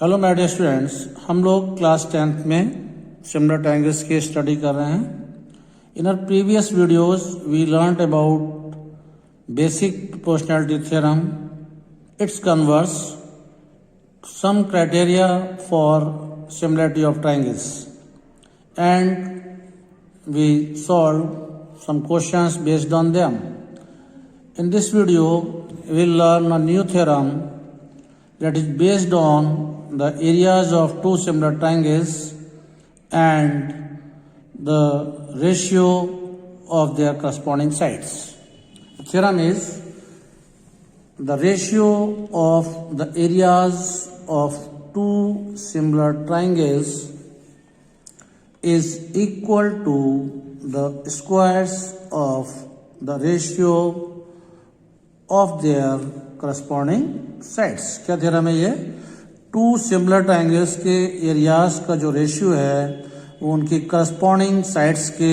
Hello my dear students, हम लोग class 10th में सिमिलर ट्रायंगल्स की स्टडी कर रहे हैं। In our previous videos we learned about basic proportionality theorem, its converse, some criteria for similarity of triangles, and we solved some questions based on them. In this video we will learn a new theorem that is based on the areas of two similar triangles and the ratio of their corresponding sides. The theorem is the ratio of the areas of two similar triangles is equal to the squares of the ratio of their corresponding sides. क्या theorem है ये? To similar triangles के areas का जो ratio है वो उनकी corresponding sides के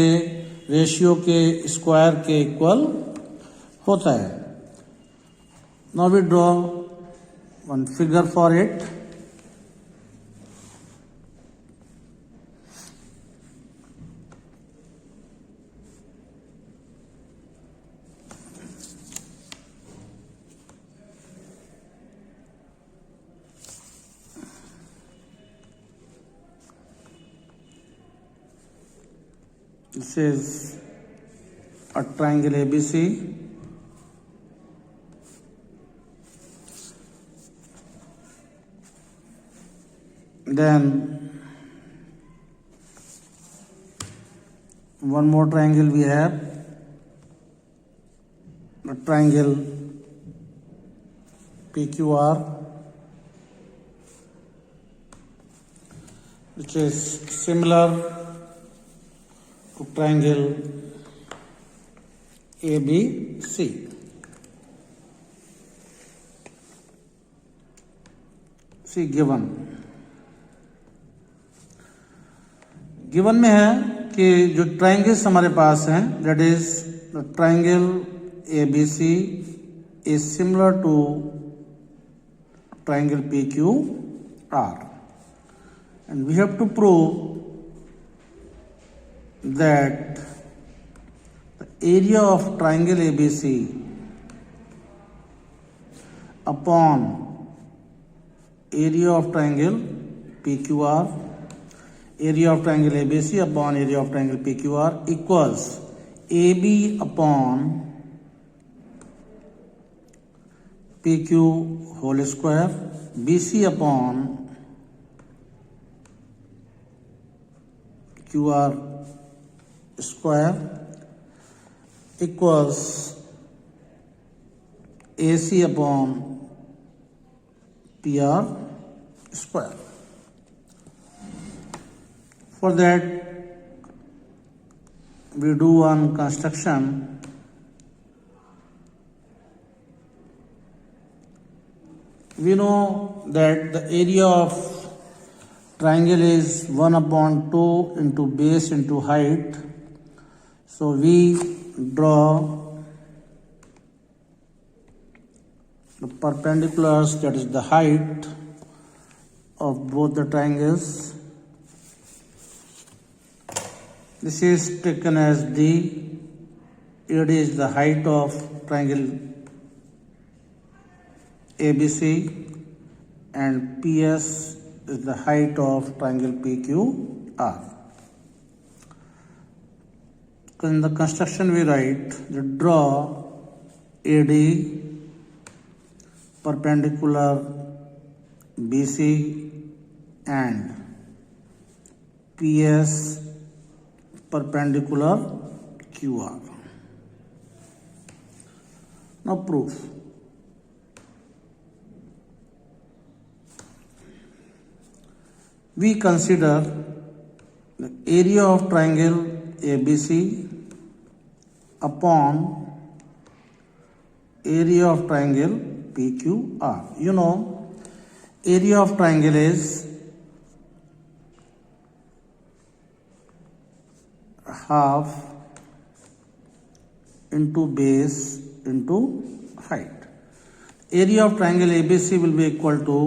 रेशियो के स्क्वायर के इक्वल होता है. Now we draw one figure for it. This is a triangle ABC. Then one more triangle we have, a triangle PQR, which is similar to triangle ABC. See given में है कि जो triangles हमारे पास हैं, that is the triangle ABC is similar to triangle PQR, and we have to prove that the area of triangle ABC upon area of triangle PQR, area of triangle ABC upon area of triangle PQR equals AB upon PQ whole square, BC upon QR square equals AC upon PR square. For that, we do one construction. We know that the area of triangle is 1 upon 2 into base into height. So we draw the perpendiculars, that is the height of both the triangles. This is taken as D. AD is the height of triangle ABC and PS is the height of triangle PQR. In the construction we write that draw AD perpendicular BC and PS perpendicular QR. Now proof. We consider the area of triangle ABC upon area of triangle PQR. You know, area of triangle is half into base into height. Area of triangle ABC will be equal to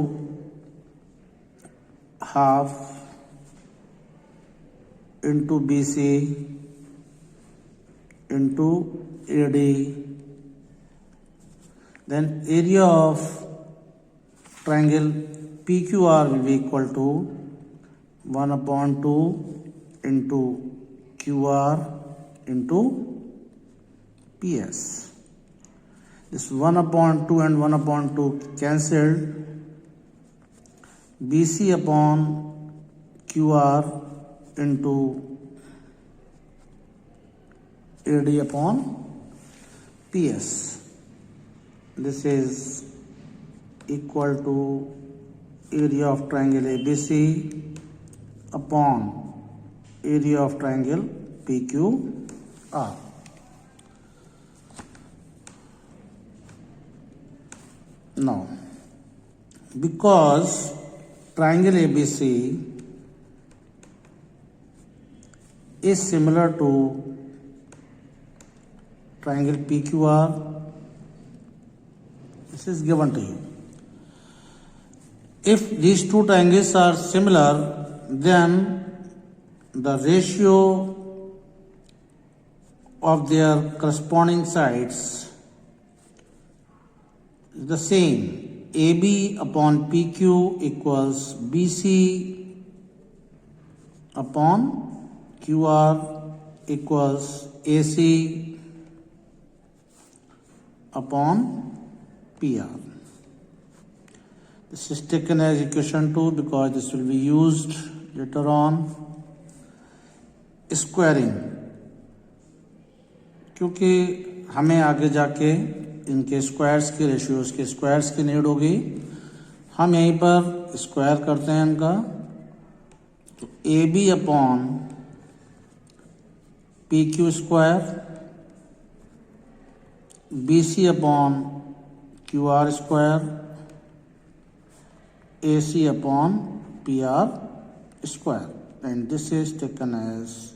half into BC into AD. Then area of triangle PQR will be equal to 1/2 into QR into PS. This 1/2 and 1/2 cancelled. BC upon QR into AD upon PS. This is equal to area of triangle ABC upon area of triangle PQR. Now, because triangle ABC is similar to triangle PQR, this is given to you. If these two triangles are similar, then the ratio of their corresponding sides is the same. AB upon PQ equals BC upon QR equals AC upon PR. This is taken as equation 2 because this will be used later on. Squaring, क्योंकि हमें आगे जाके इनके squares के ratios के squares की need होगी, हम यहीं पर स्क्वायर करते हैं इनका. तो AB upon PQ square, BC upon QR square, AC upon PR square, and this is taken as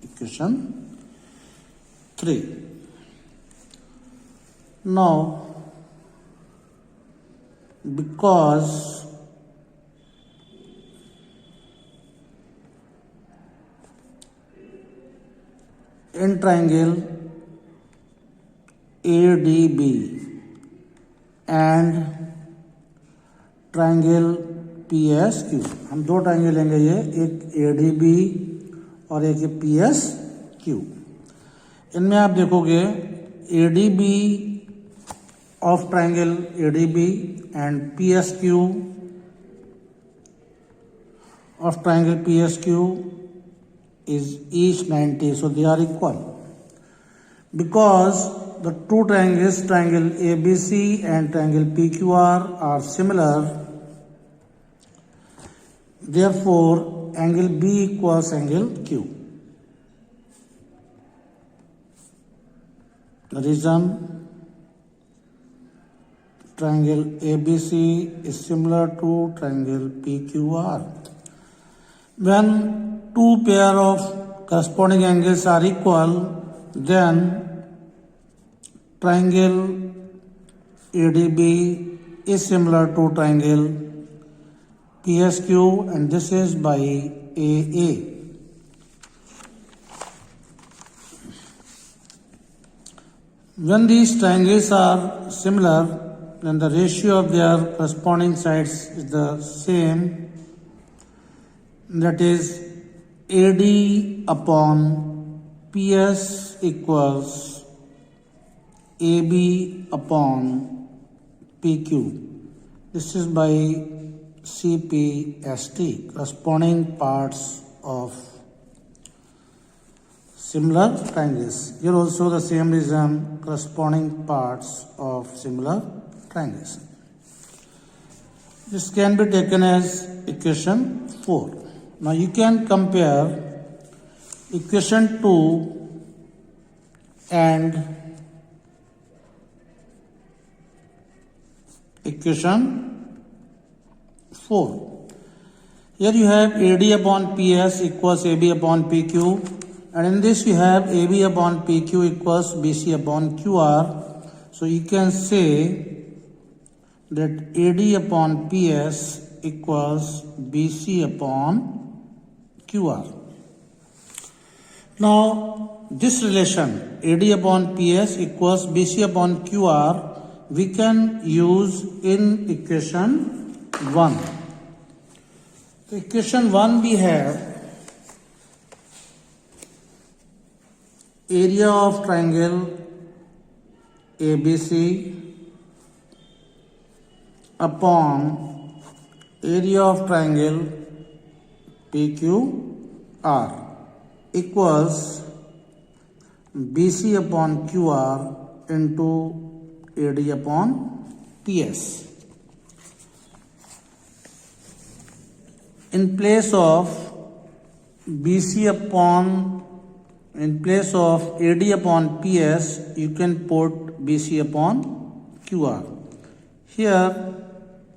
equation 3. Now, because in triangle ADB and triangle PSQ, हम दो ट्राइंगल लेंगे, ये एक ADB और एक PSQ. इनमें आप देखोगे ADB of triangle ADB and PSQ of triangle PSQ is each 90, so they are equal. Because the two triangles, triangle ABC and triangle PQR are similar, therefore angle B equals angle Q. The reason triangle ABC is similar to triangle PQR. When two pair of corresponding angles are equal, then triangle ADB is similar to triangle PSQ, and this is by AA. When these triangles are similar, then the ratio of their corresponding sides is the same, that is AD upon PS equals AB upon PQ. This is by CPST, corresponding parts of similar triangles. Here also the same reason, corresponding parts of similar triangles. This can be taken as equation 4. Now you can compare equation 2 and equation 4. Here you have AD upon PS equals AB upon PQ, and in this you have AB upon PQ equals BC upon QR. So you can say that AD upon PS equals BC upon QR. Now this relation AD upon PS equals BC upon QR we can use in equation 1. So equation 1 we have area of triangle ABC upon area of triangle PQR equals BC upon QR into AD upon PS. In place of AD upon PS, you can put BC upon QR. Here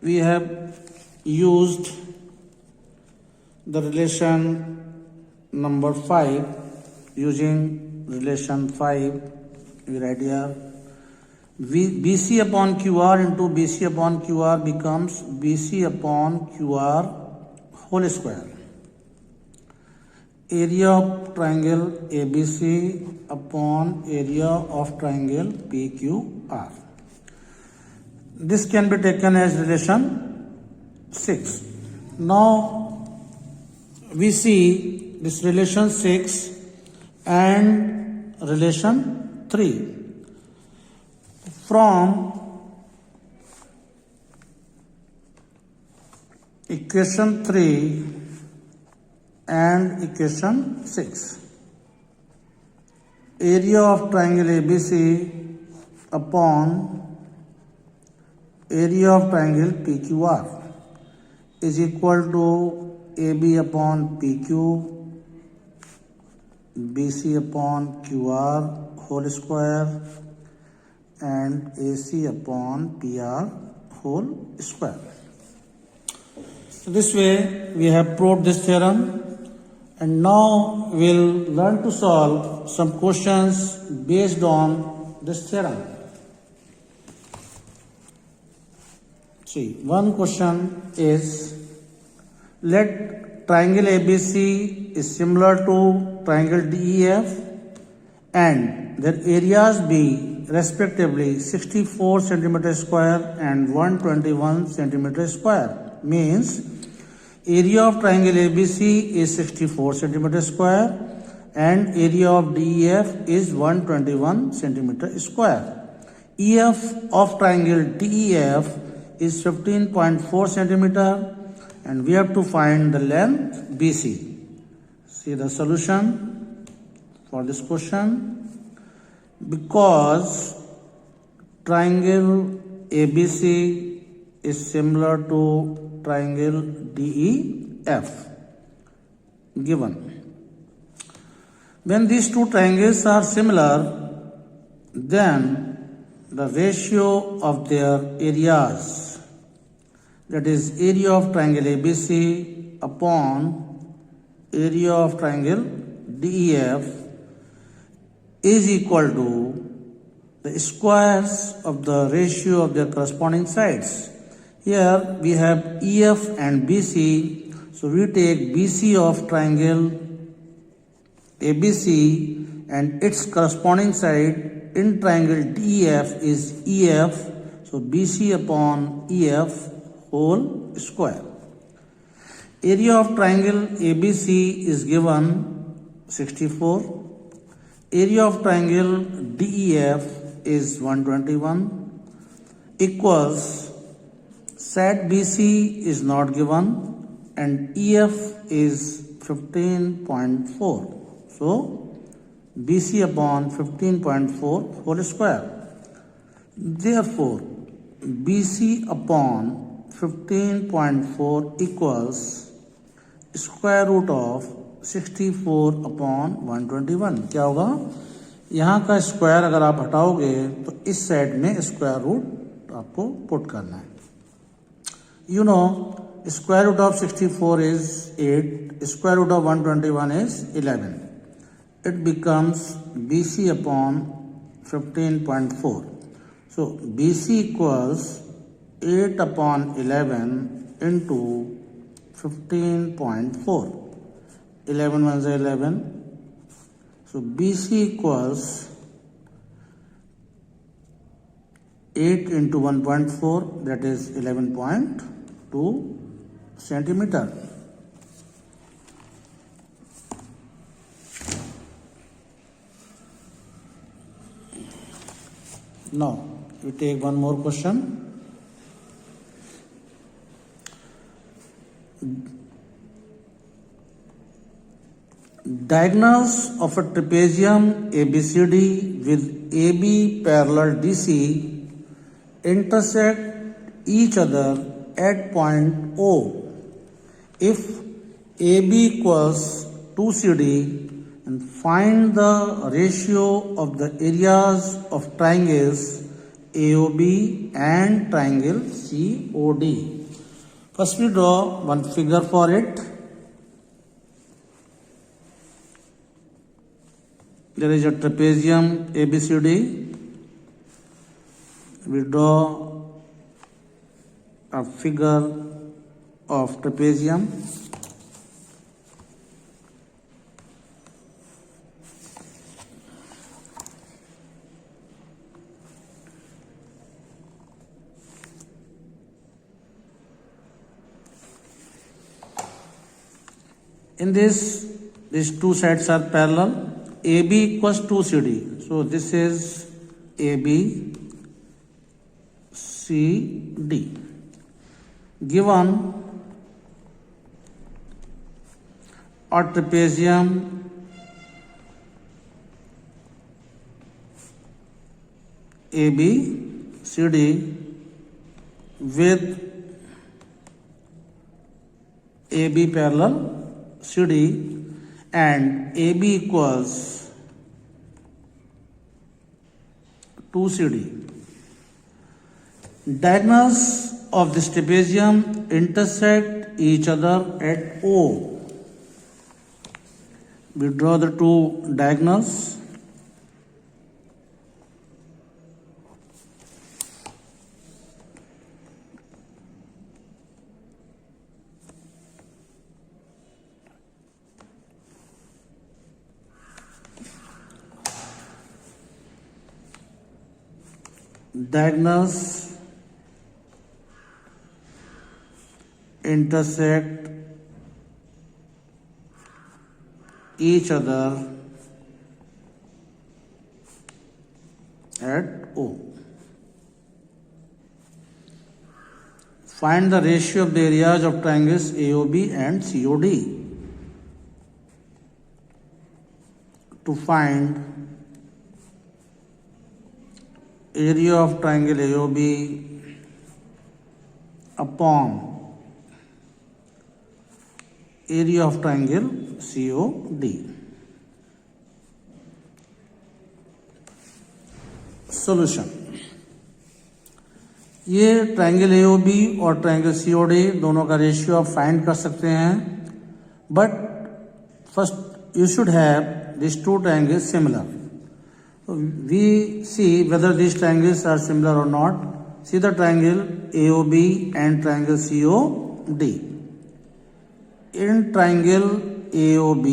we have used the relation number 5. Using relation 5, we write here BC upon QR into BC upon QR becomes BC upon QR whole square. Area of triangle ABC upon area of triangle PQR. This can be taken as relation 6. Now we see this relation 6 and relation 3. From equation 3 and equation 6, area of triangle ABC upon area of triangle PQR is equal to AB upon PQ, BC upon QR whole square and AC upon PR whole square. So this way we have proved this theorem, and now we'll learn to solve some questions based on this theorem. See, one question is, let triangle ABC is similar to triangle DEF and their areas be respectively 64 centimeter square and 121 centimeter square. Means area of triangle ABC is 64 centimeter square and area of DEF is 121 centimeter square. EF of triangle DEF is 15.4 centimeter and we have to find the length BC. See the solution for this question. Because triangle ABC is similar to triangle DEF given. When these two triangles are similar, then the ratio of their areas, that is area of triangle ABC upon area of triangle DEF, is equal to the squares of the ratio of their corresponding sides. Here we have EF and BC, so we take BC of triangle ABC and its corresponding side in triangle DEF is EF, so BC upon EF whole square. Area of triangle ABC is given 64. Area of triangle DEF is 121 equals side BC is not given and EF is 15.4. So BC upon 15.4 whole square. Therefore BC upon 15.4 equals square root of 64 upon 121. क्या होगा, यहाँ का square अगर आप हटाओगे तो इस side में square root आपको पुट करना है. You know, square root of 64 is 8, square root of 121 is 11. It becomes BC upon 15.4. So BC equals 8 upon 11 into 15.4. 11 ones are 11. So BC equals 8 into 1.4, that is 11.2 centimeter. Now we take one more question. Diagonals of a trapezium ABCD with AB parallel DC intersect each other at point O. If AB equals 2CD, and find the ratio of the areas of triangles AOB and triangle COD. First we draw one figure for it. There is a trapezium ABCD. We draw a figure of trapezium. In this, these two sides are parallel. AB equals 2CD. So this is AB, CD. Given a trapezium AB, CD with AB parallel CD and AB equals 2CD. Diagonals of this trapezium intersect each other at O. We draw the two diagonals. Diagonals intersect each other at O. Find the ratio of the areas of triangles AOB and COD. To find area of triangle AOB upon area of triangle COD. Solution. ये triangle AOB और triangle COD दोनों का ratio आप find कर सकते हैं, but first you should have this two triangles similar. We see whether these triangles are similar or not. See the triangle AOB and triangle COD. In triangle AOB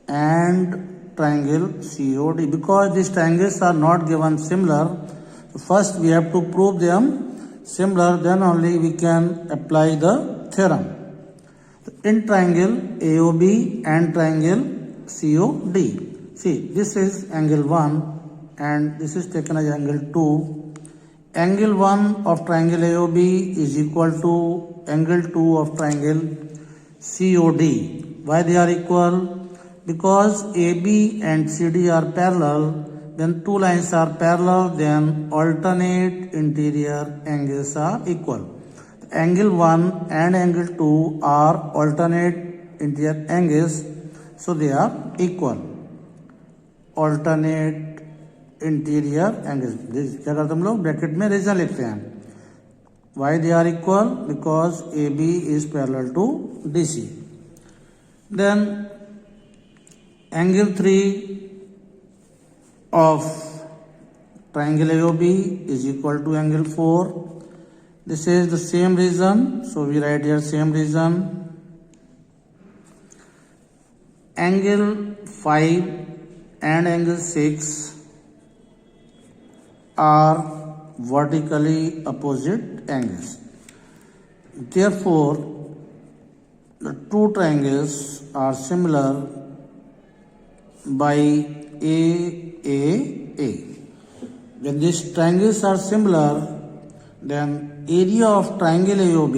and triangle COD, because these triangles are not given similar, first we have to prove them similar, then only we can apply the theorem. In triangle AOB and triangle COD, see, this is angle 1 and this is taken as angle 2. Angle 1 of triangle AOB is equal to angle 2 of triangle COD. Why they are equal? Because AB and CD are parallel. When two lines are parallel, then alternate interior angles are equal. Angle 1 and angle 2 are alternate interior angles, so they are equal. Alternate interior angle, क्या करते हम लोग bracket में reason लिखते हैं. Why they are equal? Because A B is parallel to D C. Then angle 3 of triangle AOB is equal to angle 4. This is the same region, so we write here same region. Angle 5 and angle 6 are vertically opposite angles. Therefore, the two triangles are similar by AAA. When these triangles are similar, then area of triangle AOB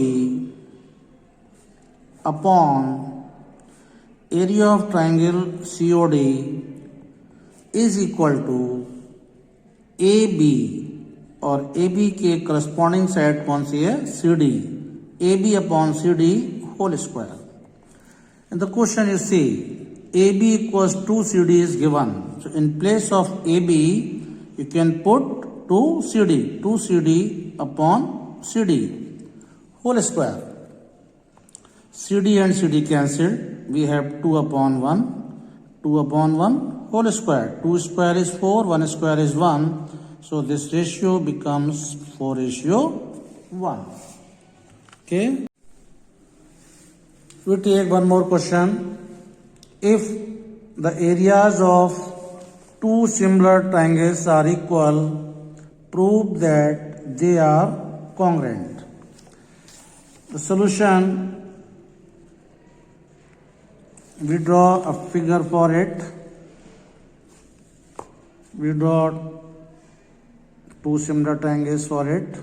upon area of triangle COD is equal to AB, और AB के corresponding side कौन सी है? CD. AB upon CD whole square. In the question you see AB equals 2 CD is given. So in place of AB you can put 2 CD. 2 CD upon CD whole square. CD and CD cancelled. We have 2 upon 1. 2 upon 1 whole square. 2 square is 4. 1 square is 1. So this ratio becomes 4:1. Okay. We take one more question. If the areas of two similar triangles are equal, prove that they are congruent. The solution, we draw a figure for it. We draw two similar triangles for it.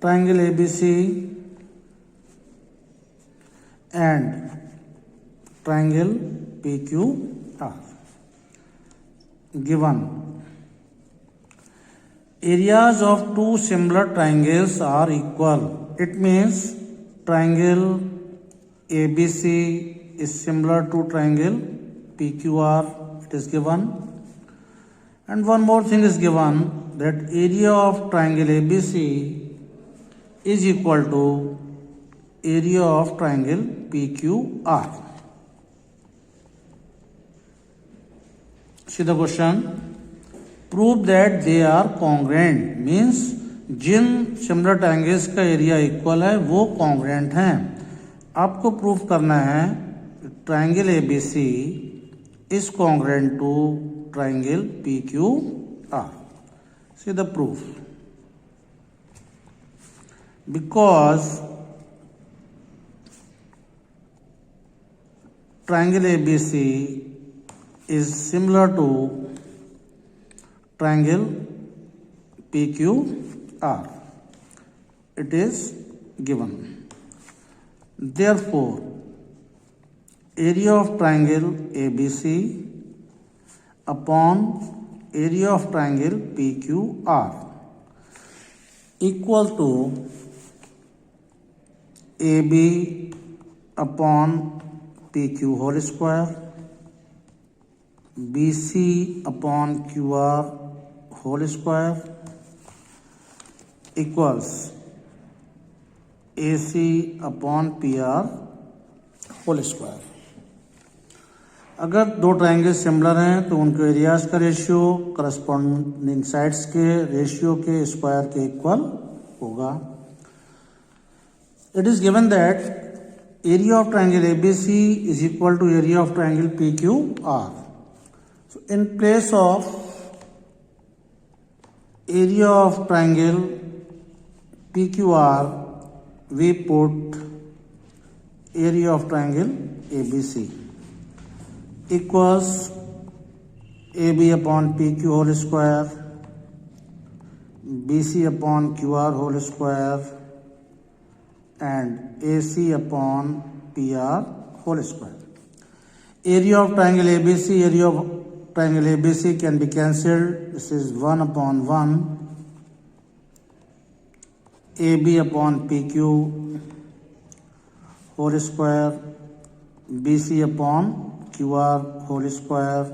Triangle ABC and triangle PQR. Given areas of two similar triangles are equal. It means triangle ABC is similar to triangle PQR. It is given. And one more thing is given, that area of triangle ABC is equal to area of triangle PQR. See the question. Prove that they are congruent. Means जिन similar triangles का area equal है वो congruent हैं. आपको proof करना है triangle ABC is congruent to triangle PQR. See the proof. Because triangle ABC is similar to triangle PQR. It is given. Therefore, area of triangle ABC upon area of triangle PQR equal to AB upon PQ whole square, BC upon QR whole square equals AC upon PR whole square. अगर दो triangle similar हैं तो उनके areas का ratio corresponding sides के ratio के square के equal होगा. It is given that area of triangle ABC is equal to area of triangle PQR. So in place of area of triangle PQR, we put area of triangle ABC equals AB upon PQ whole square, BC upon QR whole square, and AC upon PR whole square. Area of triangle ABC, area of triangle ABC can be cancelled. This is 1 upon 1. AB upon PQ whole square, BC upon QR whole square,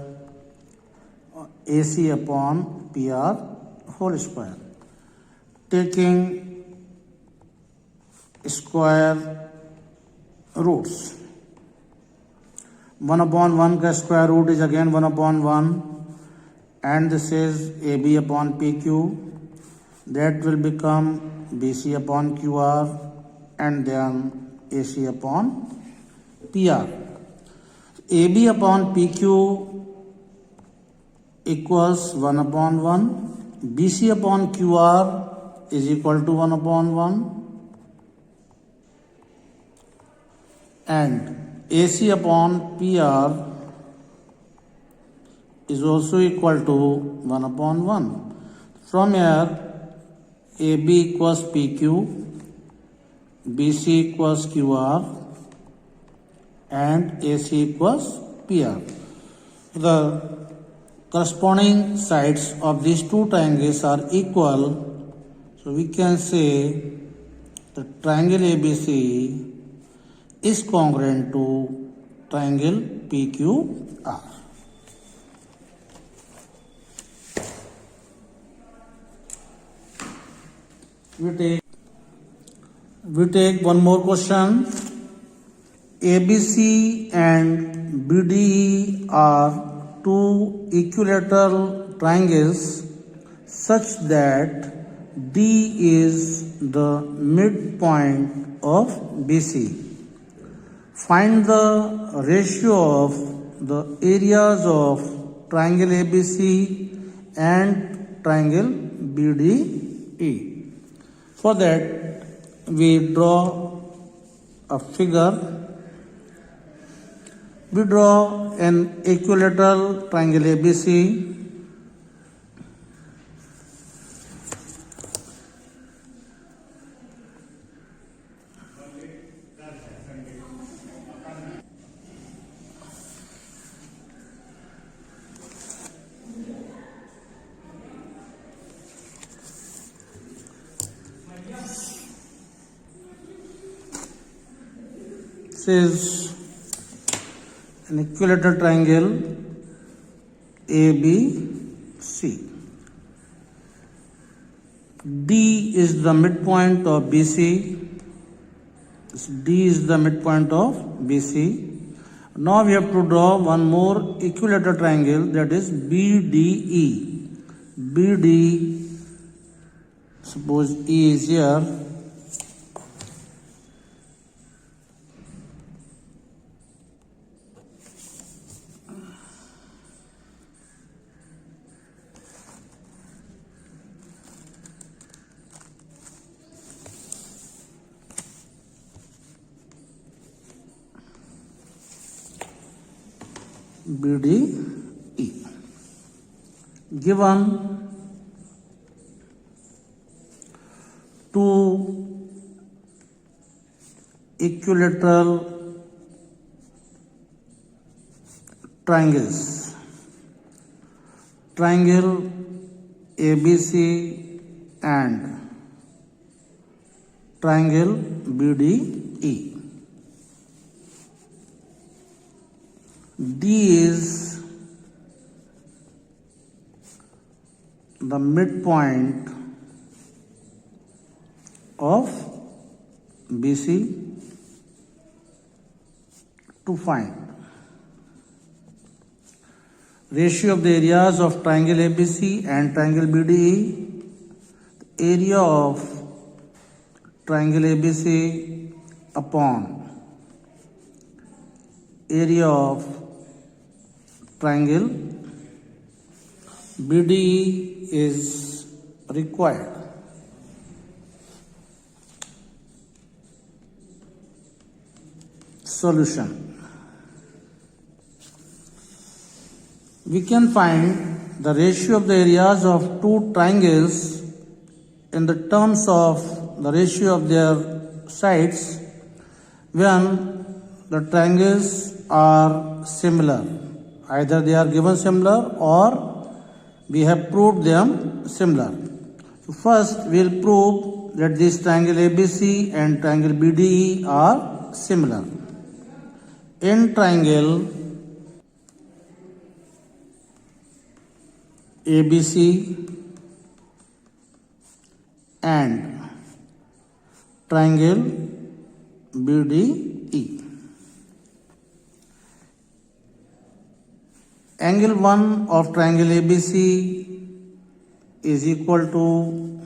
AC upon PR whole square. Taking square roots. 1 upon 1 का square root is again 1 upon 1, and this is AB upon PQ. That will become BC upon QR and then AC upon PR. AB upon PQ equals 1 upon 1. BC upon QR is equal to 1 upon 1. And AC upon PR is also equal to 1 upon 1. From here, AB equals PQ, BC equals QR, and AC equals PR. The corresponding sides of these two triangles are equal, so we can say the triangle ABC is congruent to triangle PQR. We take one more question. ABC and BDE are two equilateral triangles such that D is the midpoint of BC. Find the ratio of the areas of triangle ABC and triangle BDE. For that, we draw a figure. We draw an equilateral triangle ABC. This is an equilateral triangle ABC. D is the midpoint of BC. D is the midpoint of BC. Now we have to draw one more equilateral triangle, that is BDE. BD, suppose E is here. BDE. Given two equilateral triangles, triangle ABC and triangle BDE. D is the midpoint of BC. To find ratio of the areas of triangle ABC and triangle BDE, the area of triangle ABC upon area of triangle BDE is required. Solution. We can find the ratio of the areas of two triangles in the terms of the ratio of their sides when the triangles are similar. Either they are given similar or we have proved them similar. So first we will prove that this triangle ABC and triangle BDE are similar. In triangle ABC and triangle BDE. Angle 1 of triangle ABC is equal to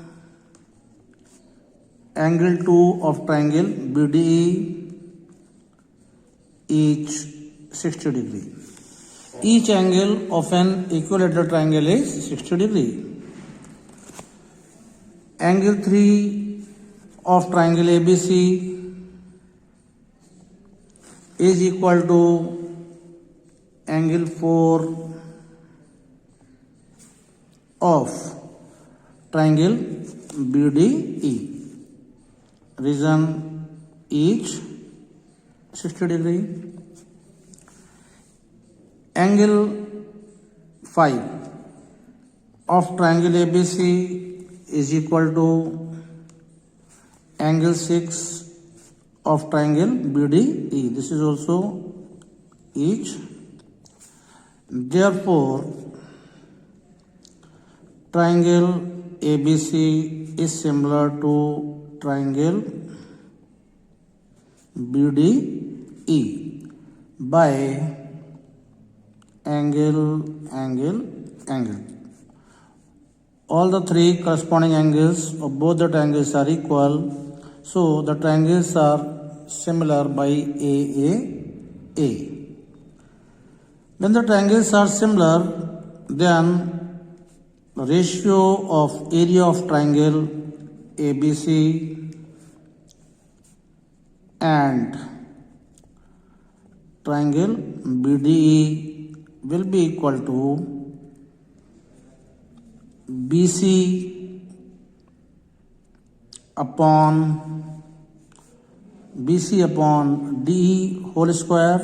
angle 2 of triangle BDE, each 60 degree. Each angle of an equilateral triangle is 60 degree. Angle 3 of triangle ABC is equal to angle 4 of triangle BDE. Region each 60 degree. Angle 5 of triangle ABC is equal to angle 6 of triangle BDE. This is also each. Therefore, triangle ABC is similar to triangle BDE by angle. All the three corresponding angles of both the triangles are equal, so the triangles are similar by AAA. When the triangles are similar, then the ratio of area of triangle ABC and triangle BDE will be equal to BC upon DE whole square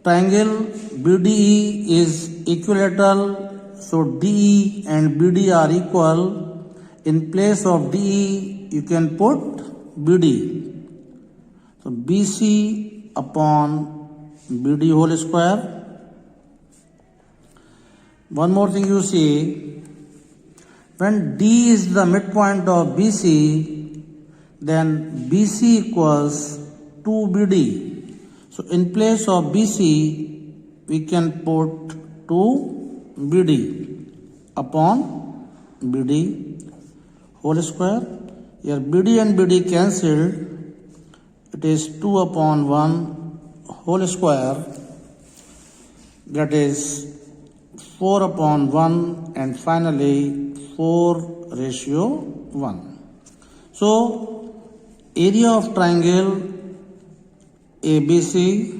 triangle BDE is equilateral, so DE and BD are equal. In place of DE, you can put BD. So BC upon BD whole square. One more thing you see, when D is the midpoint of BC, then BC equals 2BD. So in place of BC, we can put 2BD upon BD whole square. Here BD and BD cancelled. It is 2 upon 1 whole square. That is 4 upon 1 and finally 4:1. So area of triangle ABC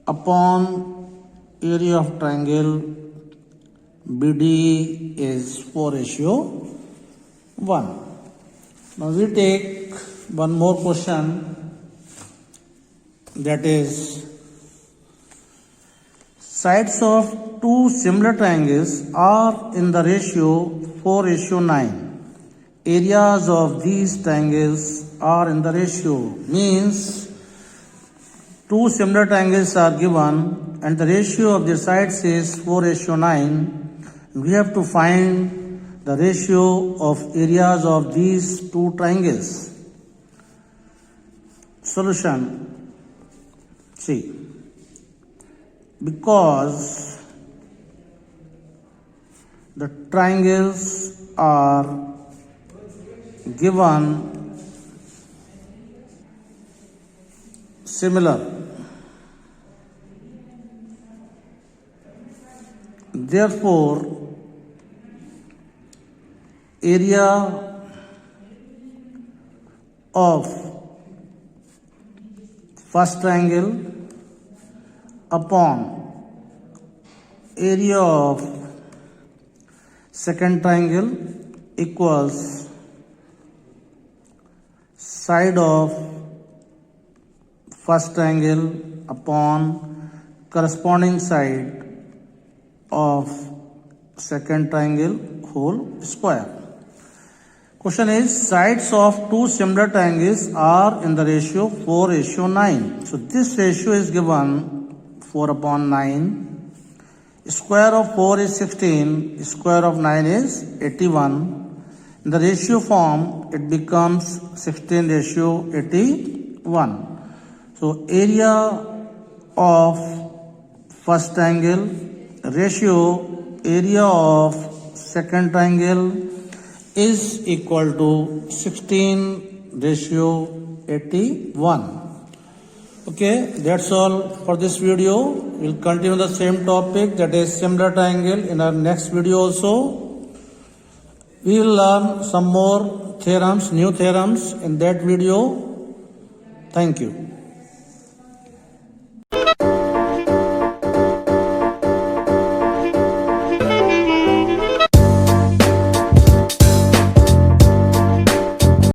upon area of triangle BDE is 4:1. Now we take one more question, that is, sides of two similar triangles are in the ratio 4:9. Areas of these triangles are in the ratio, means two similar triangles are given and the ratio of their sides is 4:9. We have to find the ratio of areas of these two triangles. Solution. See, because the triangles are given similar, therefore area of first triangle upon area of second triangle equals side of first triangle upon corresponding side of second triangle whole square. Question is, sides of two similar triangles are in the ratio 4:9. So this ratio is given 4/9. Square of 4 is 16. Square of 9 is 81. In the ratio form, it becomes 16:81. So area of first triangle ratio area of second triangle is equal to 16:81. Okay, that's all for this video. We'll continue the same topic, that is similar triangle, in our next video also. We will learn some more theorems, new theorems in that video. Thank you.